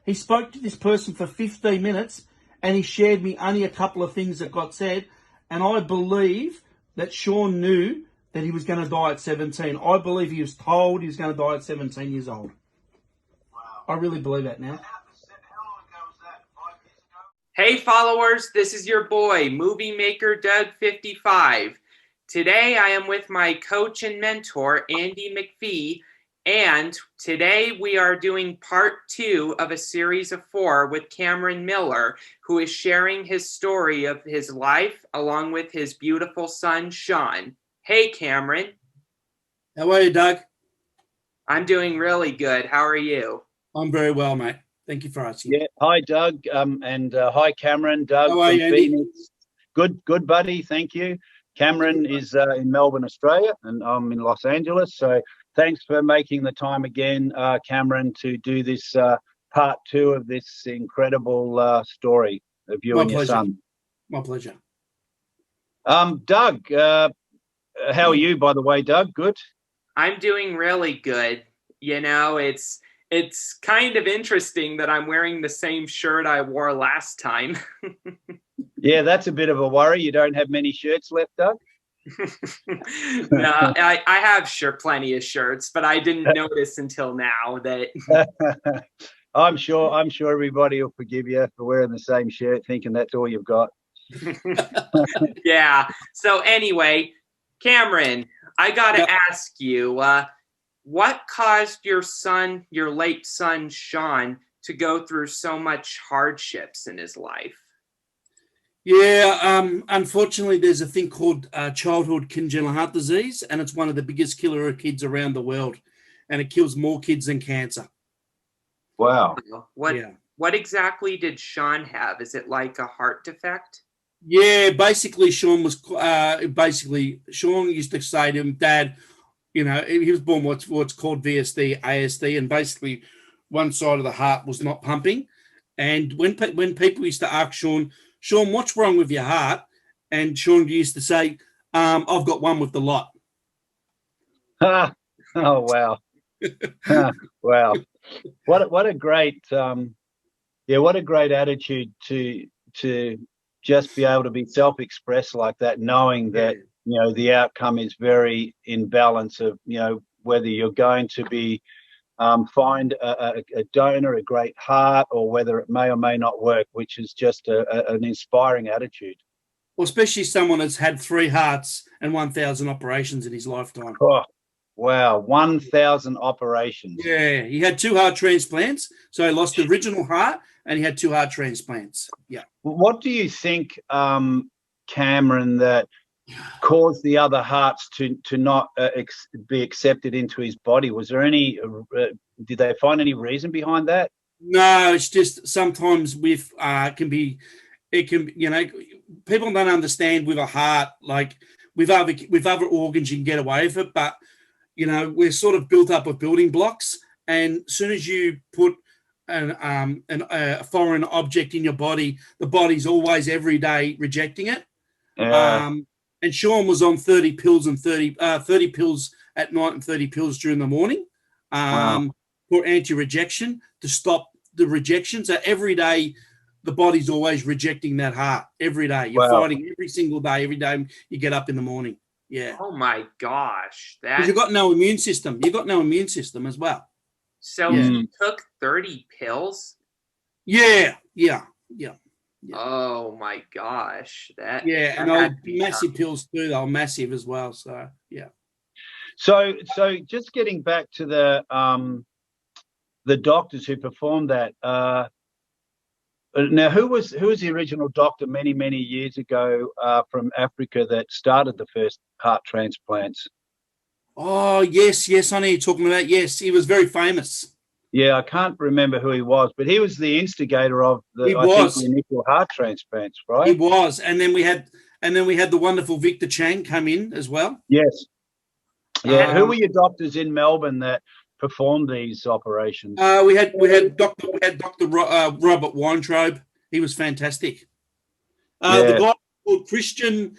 He spoke to this person for 15 minutes and he shared me only a couple of things that got said. And I believe that Shaun knew that he was going to die at 17. I believe he was told he was going to die at 17 years old. Wow. I really believe that now. Hey followers, this is your boy, Movie Maker Doug 55. Today I am with my coach and mentor, Andy McPhee, and today we are doing part 2 of a series of 4 with Cameron Miller, who is sharing his story of his life along with his beautiful son, Shaun. Hey Cameron. How are you, Doug? I'm doing really good. How are you? I'm very well, mate. Thank you for asking. Yeah, hi Doug, and hi Cameron. Doug How are from you, Andy? Phoenix. Good, buddy. Thank you. Cameron is in Melbourne, Australia, and I'm in Los Angeles. So thanks for making the time again, Cameron, to do this part 2 of this incredible story of you and your son. My pleasure. Doug, how are you, by the way, Doug? Good? I'm doing really good. You know, it's kind of interesting that I'm wearing the same shirt I wore last time. Yeah, that's a bit of a worry. You don't have many shirts left, Doug? No, I have plenty of shirts, but I didn't notice until now that I'm sure everybody will forgive you for wearing the same shirt, thinking that's all you've got. Yeah. So anyway, Cameron, I gotta ask you, what caused your late son, Shaun, to go through so much hardships in his life? Yeah, unfortunately, there's a thing called childhood congenital heart disease, and it's one of the biggest killer of kids around the world, and it kills more kids than cancer. Wow. What exactly did Shaun have? Is it like a heart defect? Yeah, basically, Shaun used to say to him, Dad, you know, he was born what's called VSD, ASD, and basically one side of the heart was not pumping. And when people used to ask Shaun, what's wrong with your heart? And Shaun used to say, I've got one with the lot. Oh, wow. Wow. What a great what a great attitude to just be able to be self-expressed like that, knowing that you know the outcome is very in balance of, you know, whether you're going to be find a donor, a great heart, or whether it may or may not work, which is just an inspiring attitude. Well, especially someone that's had 3 hearts and 1,000 operations in his lifetime. Oh, wow, 1,000 operations. Yeah, he had 2 heart transplants, so he lost the original heart, and he had 2 heart transplants. Yeah. What do you think, Cameron, that caused the other hearts to not be accepted into his body? Was there any? Did they find any reason behind that? No, it's just sometimes with you know, people don't understand with a heart, like with other organs you can get away with it, but you know, we're sort of built up of building blocks, and as soon as you put a foreign object in your body, the body's always every day rejecting it. And Shaun was on 30 pills and 30 pills at night and 30 pills during the morning for anti-rejection to stop the rejection. So every day, the body's always rejecting that heart. Every day. You're fighting every single day, every day you get up in the morning. Yeah. Oh, my gosh. Because you've got no immune system. You've got no immune system as well. So he took 30 pills? Yeah. Oh my gosh! And they're massive pills too. They're massive as well. So yeah. So just getting back to the doctors who performed that. Now, who was the original doctor many years ago from Africa that started the first heart transplants? Oh yes, I know you're talking about. Yes, he was very famous. Yeah, I can't remember who he was, but he was the instigator of the initial heart transplants, right? He was, and then we had the wonderful Victor Chang come in as well. Yes. Yeah. Who were your doctors in Melbourne that performed these operations? We had Dr. Robert Weintraub. He was fantastic. The guy called Christian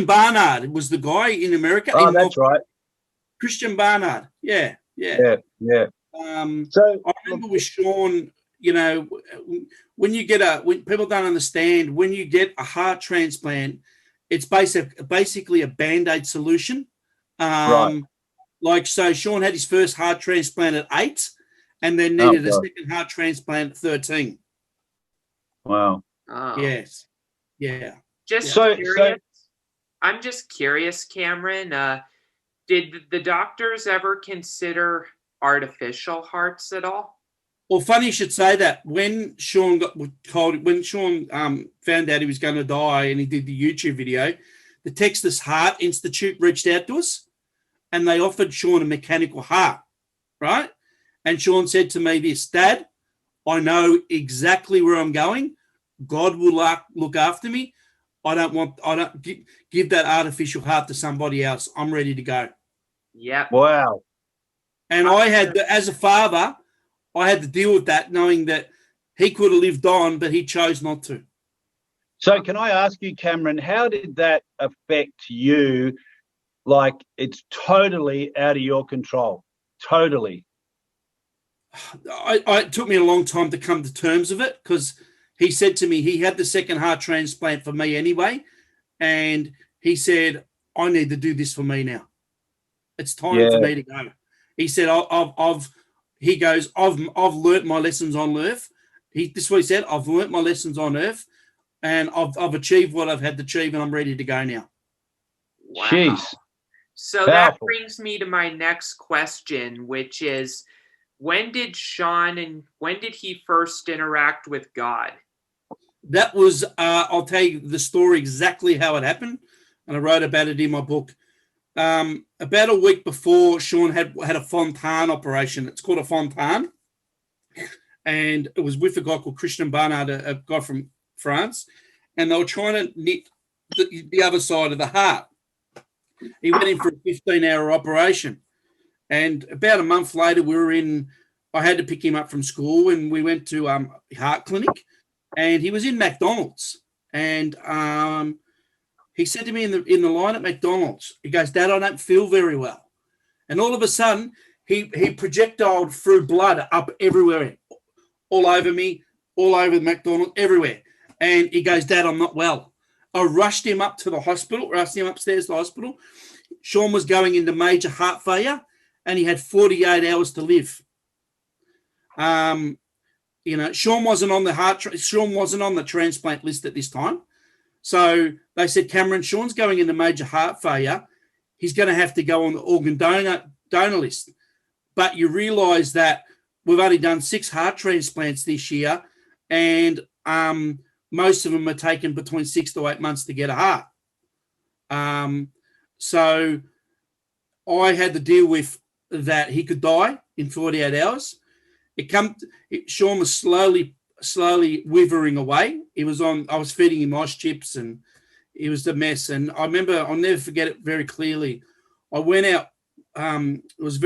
Barnard was the guy in America. Oh, that's right. Christian Barnard. Yeah. So I remember with Shaun, you know, when people don't understand, when you get a heart transplant, it's basically a Band-Aid solution. Right. Like, so Shaun had his first heart transplant at 8 and then needed a second heart transplant at 13. Wow. Oh. Yes. Yeah. Just So I'm just curious, Cameron. Did the doctors ever consider artificial hearts at all? Well, funny you should say that. When Shaun found out he was going to die and he did the YouTube video, the Texas Heart Institute reached out to us and they offered Shaun a mechanical heart, right? And Shaun said to me this, Dad, I know exactly where I'm going. God will look after me. I don't give that artificial heart to somebody else. I'm ready to go. Yeah. Wow. And as a father, I had to deal with that, knowing that he could have lived on, but he chose not to. So can I ask you, Cameron, how did that affect you? Like, it's totally out of your control. Totally. It took me a long time to come to terms with it, because he said to me he had the second heart transplant for me anyway, and he said, I need to do this for me now. It's time for me to go. He said, I've learnt my lessons on earth. This is what he said, I've learnt my lessons on earth, and I've achieved what I've had to achieve, and I'm ready to go now. Wow. Jeez. So Powerful. that brings me to my next question, which is, when did he first interact with God? That was, I'll tell you the story exactly how it happened, and I wrote about it in my book. About a week before, Shaun had a fontan operation. It's called a fontan, and it was with a guy called Christian Barnard, a guy from France, and they were trying to knit the other side of the heart. He went in for a 15-hour operation, and about a month later, I had to pick him up from school, and we went to heart clinic, and he was in McDonald's, and he said to me in the line at McDonald's, he goes, Dad, I don't feel very well. And all of a sudden, he projectiled through blood up everywhere, all over me, all over the McDonald's, everywhere. And he goes, Dad, I'm not well. I rushed him up to the hospital, rushed him upstairs to the hospital. Shaun was going into major heart failure, and he had 48 hours to live. Shaun wasn't on the transplant list at this time. So they said, Cameron, Shaun's going into major heart failure. He's going to have to go on the organ donor list. But you realise that we've only done 6 heart transplants this year, and most of them are taken between 6 to 8 months to get a heart. So I had to deal with that he could die in 48 hours. Shaun was slowly withering away. I was feeding him ice chips, and it was a mess. And I remember, I'll never forget it very clearly. I went out. It was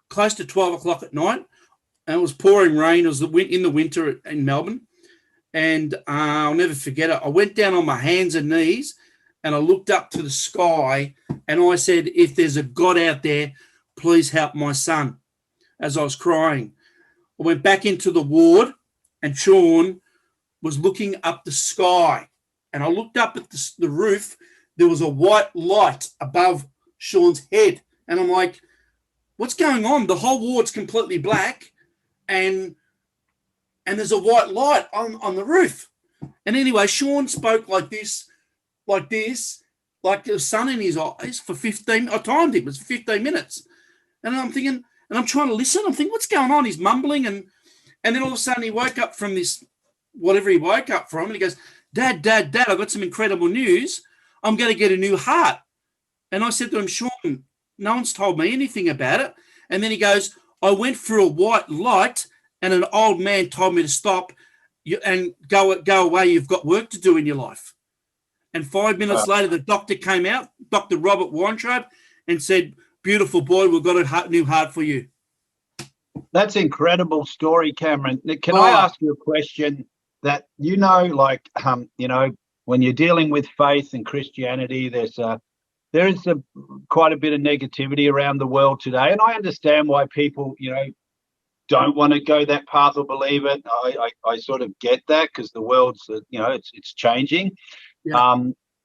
close to 12 o'clock at night, and it was pouring rain. It was in the winter in Melbourne, and I'll never forget it. I went down on my hands and knees, and I looked up to the sky, and I said, if there's a God out there, please help my son, as I was crying. I went back into the ward, and Shaun was looking up the sky, and I looked up at the roof. There was a white light above Shaun's head, and I'm like, what's going on? The whole ward's completely black, and there's a white light on the roof. And anyway, Shaun spoke like this, like the sun in his eyes for 15. I timed it. It was 15 minutes, and I'm thinking, and I'm trying to listen. I'm thinking, what's going on? He's mumbling, and then all of a sudden he woke up from this, whatever he woke up from, and he goes, Dad, I've got some incredible news. I'm going to get a new heart. And I said to him, Shaun, no one's told me anything about it. And then he goes, I went through a white light, and an old man told me to stop and go away. You've got work to do in your life. And 5 minutes later, the doctor came out, Dr. Robert Weintraub, and said, beautiful boy, we've got a new heart for you. That's an incredible story, Cameron. Can I ask you a question that, when you're dealing with faith and Christianity, there is quite a bit of negativity around the world today. And I understand why people, don't want to go that path or believe it. I sort of get that, because the world's, it's changing. Yeah.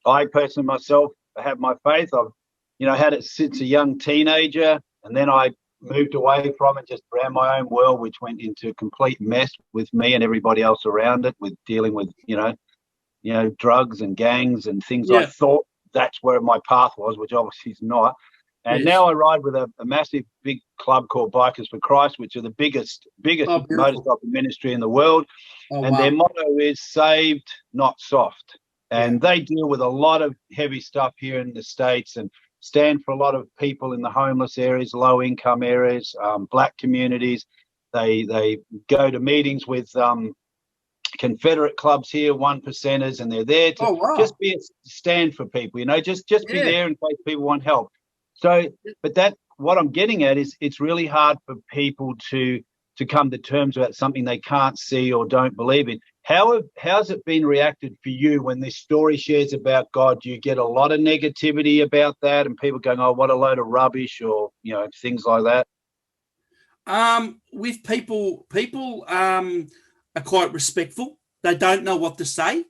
I personally myself have my faith. I've, had it since a young teenager, and then I moved away from it, just ran my own world, which went into a complete mess with me and everybody else around it, with dealing with, drugs and gangs and things. I Yeah. thought that's where my path was, which obviously is not. And Yes. now I ride with a massive big club called Bikers for Christ, which are the biggest Oh, motorcycle ministry in the world. Oh, And wow. their motto is saved, not soft. And they deal with a lot of heavy stuff here in the States, and stand for a lot of people in the homeless areas, low income areas, black communities. They go to meetings with Confederate clubs here, 1%ers, and they're there to just be a stand for people, just be there in case people want help. So, but that, what I'm getting at is, it's really hard for people to come to terms about something they can't see or don't believe in. How's it been reacted for you when this story shares about God? Do you get a lot of negativity about that, and people going, "Oh, what a load of rubbish," or things like that? With people are quite respectful. They don't know what to say,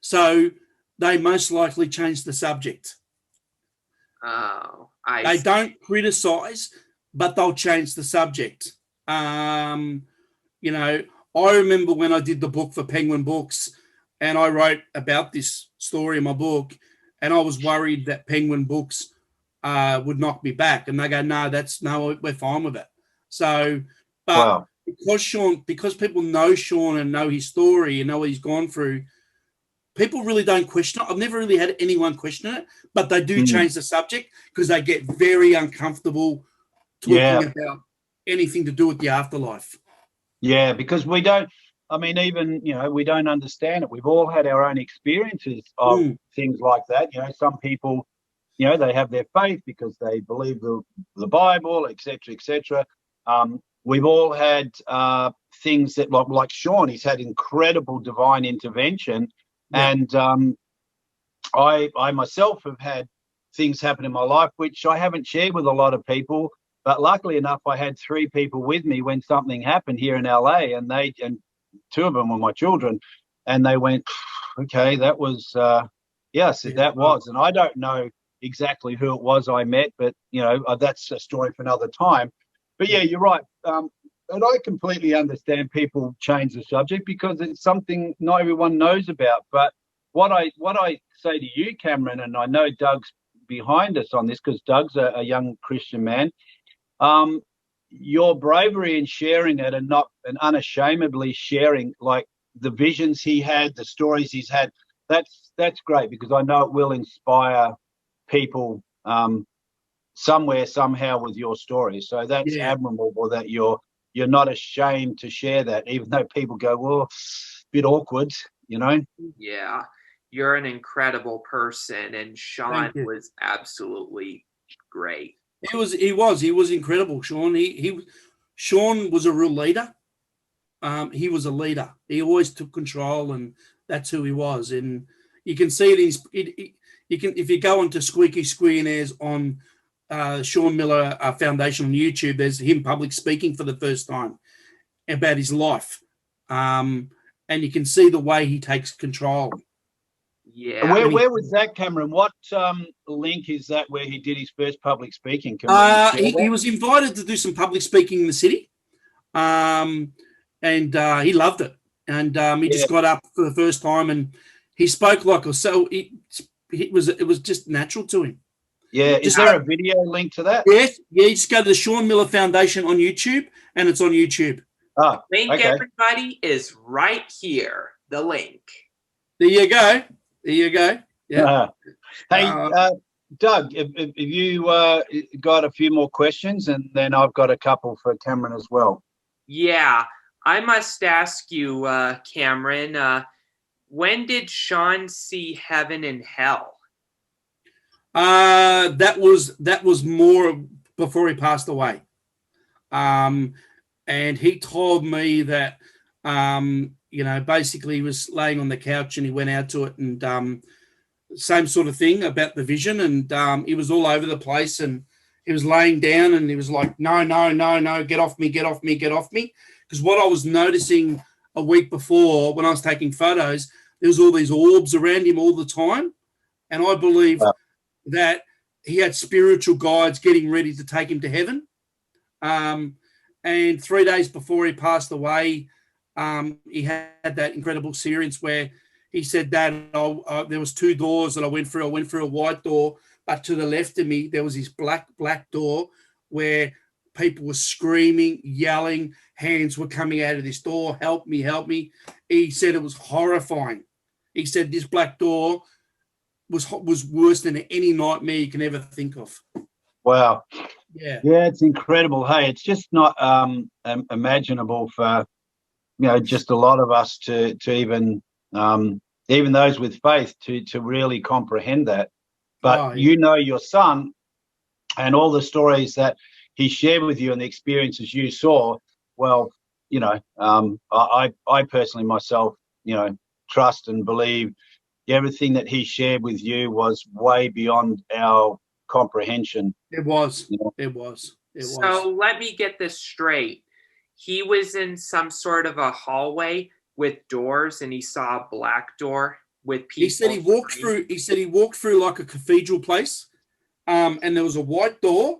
so they most likely change the subject. Oh, They don't criticize, but they'll change the subject. I remember when I did the book for Penguin Books, and I wrote about this story in my book, and I was worried that Penguin Books would knock me back, and they go, "No, we're fine with it." So, but Wow. because people know Shaun and know his story and know what he's gone through, people really don't question it. I've never really had anyone question it, but they do change the subject because they get very uncomfortable talking about anything to do with the afterlife. Yeah, because we don't, even, we don't understand it. We've all had our own experiences of things like that. Some people, they have their faith because they believe the Bible, etc., etc. We've all had things that, like Shaun, he's had incredible divine intervention. Yeah. And I myself have had things happen in my life which I haven't shared with a lot of people. But luckily enough, I had 3 people with me when something happened here in LA, and 2 of them were my children, and they went, "Okay, that was, that was." And I don't know exactly who it was I met, but that's a story for another time. But yeah, you're right, and I completely understand people change the subject because it's something not everyone knows about. But what I say to you, Cameron, and I know Doug's behind us on this because Doug's a young Christian man. Your bravery in sharing it, and unashamedly sharing, like, the visions he had, the stories he's had, that's great, because I know it will inspire people somewhere, somehow, with your story. So that's admirable that you're not ashamed to share that, even though people go, "Well, bit awkward," Yeah, you're an incredible person, and Shaun was absolutely great. He was incredible, Shaun. Shaun was a real leader. He was a leader. He always took control, and that's who he was. And you can see it. If you go onto Squeaky Squeanaires on Shaun Miller Foundation on YouTube, there's him public speaking for the first time about his life, and you can see the way he takes control. Yeah. Where was that, Cameron? What link is that where he did his first public speaking? He was invited to do some public speaking in the city, and he loved it. And he just got up for the first time, and he spoke like so. It was just natural to him. Yeah. Is there a video link to that? Yes. Yeah. You just go to the Shaun Miller Foundation on YouTube, and it's on YouTube. Oh, the link, everybody, is right here. The link. There you go. Yeah. Hey, Doug, if you got a few more questions, and then I've got a couple for Cameron as well. Yeah, I must ask you, Cameron, when did Shaun see heaven and hell? That was more before he passed away. And he told me that, basically he was laying on the couch and he went out to it, and same sort of thing about the vision, and he was all over the place, and he was laying down and he was like, no, no, no, no, get off me, get off me, get off me. Because what I was noticing a week before when I was taking photos, there was all these orbs around him all the time. And I believe that he had spiritual guides getting ready to take him to heaven. And 3 days before he passed away, he had that incredible experience where he said that there was two doors that I went through. I went through a white door, but to the left of me, there was this black door where people were screaming, yelling, hands were coming out of this door, help me, help me. He said it was horrifying. He said this black door was worse than any nightmare you can ever think of. Wow. Yeah. Yeah, it's incredible. Hey, it's just not imaginable for, just a lot of us to even those with faith to really comprehend that. But your son and all the stories that he shared with you and the experiences you saw, well, I personally myself, trust and believe everything that he shared with you was way beyond our comprehension. It was. It was. So let me get this straight. He was in some sort of a hallway with doors, and he saw a black door with people. He said he walked through. He said he walked through like a cathedral place, and there was a white door.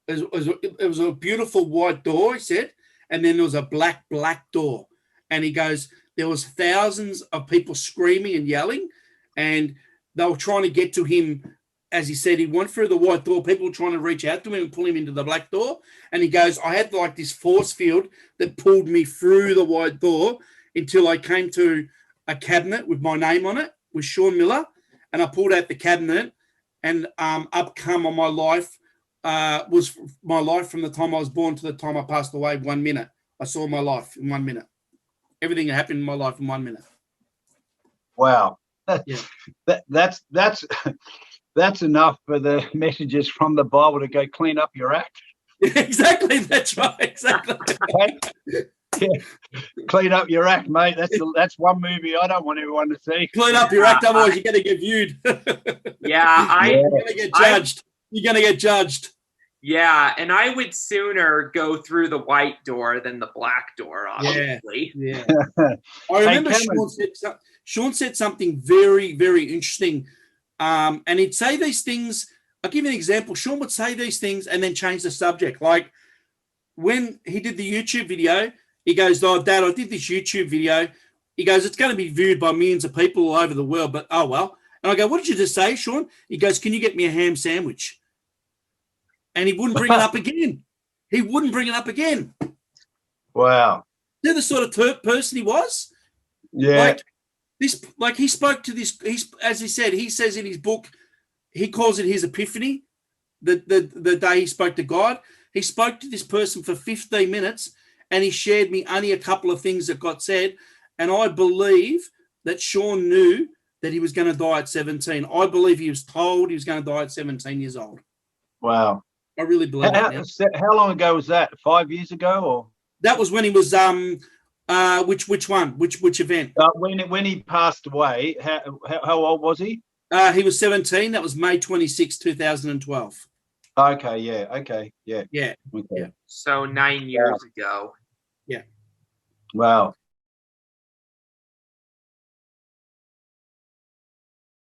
It was a beautiful white door. He said, and then there was a black door. And he goes, there was thousands of people screaming and yelling, and they were trying to get to him. As he said, he went through the white door. People were trying to reach out to him and pull him into the black door. And he goes, I had like this force field that pulled me through the white door until I came to a cabinet with my name on it, with Shaun Miller. And I pulled out the cabinet, and up come on my life was my life from the time I was born to the time I passed away, 1 minute. I saw my life in 1 minute. Everything that happened in my life in 1 minute. Wow. Yeah. That's enough for the messages from the Bible to go clean up your act. Exactly. That's right. Exactly. Yeah. Clean up your act, mate. That's one movie I don't want everyone to see. Clean up your act, otherwise you're going to get viewed. You're going to get judged. You're going to get judged. Yeah, and I would sooner go through the white door than the black door, obviously. Yeah. I remember Shaun said something very, very interesting. And he'd say these things. I'll give you an example. Shaun would say these things and then change the subject. Like when he did the YouTube video, he goes, oh, Dad, I did this YouTube video. He goes, it's going to be viewed by millions of people all over the world, but oh, well. And I go, what did you just say, Shaun? He goes, can you get me a ham sandwich? And he wouldn't bring it up again. He wouldn't bring it up again. Wow. You know the sort of person he was? Yeah. Like he spoke to this, as he said, he says in his book, he calls it his epiphany, the day he spoke to God. He spoke to this person for 15 minutes and he shared me only a couple of things that got said. And I believe that Shaun knew that he was going to die at 17. I believe he was told he was going to die at 17 years old. Wow. I really believe that now. How long ago was that? 5 years ago, or? That was when he was which one? Which event? When he passed away, how old was he? He was 17. That was May 26, 2012. Okay, yeah. Okay, yeah. Yeah. Okay. Yeah. So 9 years ago. Yeah. Wow.